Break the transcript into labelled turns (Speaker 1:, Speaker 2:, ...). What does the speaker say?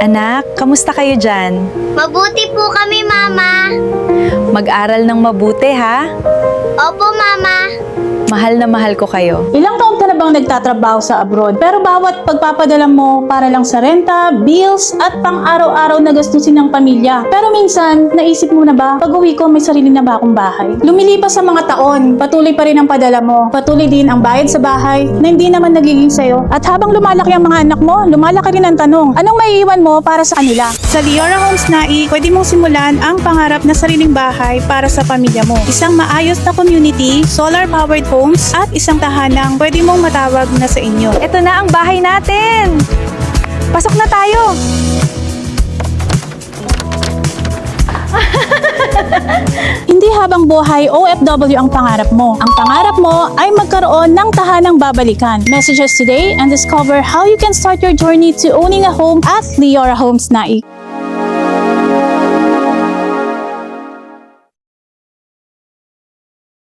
Speaker 1: Anak, kamusta kayo dyan?
Speaker 2: Mabuti po kami, Mama.
Speaker 1: Mag-aral ng mabuti ha?
Speaker 2: Opo, Mama.
Speaker 1: Mahal na mahal ko kayo.
Speaker 3: Ilang taon ka na bang nagtatrabaho sa abroad? Pero bawat pagpapadala mo para lang sa renta, bills, at pang-araw-araw na gastusin ng pamilya. Pero minsan, naisip mo na ba, pag-uwi ko may sarili na ba akong bahay? Lumilipas sa mga taon, patuloy pa rin ang padala mo. Patuloy din ang bayad sa bahay na hindi naman nagiging sayo. At habang lumalaki ang mga anak mo, lumalaki rin ang tanong, anong maiiwan mo para sa kanila? Sa Leora Homes Nai, pwede mong simulan ang pangarap na sariling bahay para sa pamilya mo. Isang maayos na community, solar-powered homes, at isang tahanang pwede mong matawag na sa inyo.
Speaker 1: Ito na ang bahay natin! Pasok na tayo!
Speaker 3: Hindi habang buhay OFW ang pangarap mo. Ang pangarap mo ay magkaroon ng tahanang babalikan. Messages today and discover how you can start your journey to owning a home at Leora Homes Nai.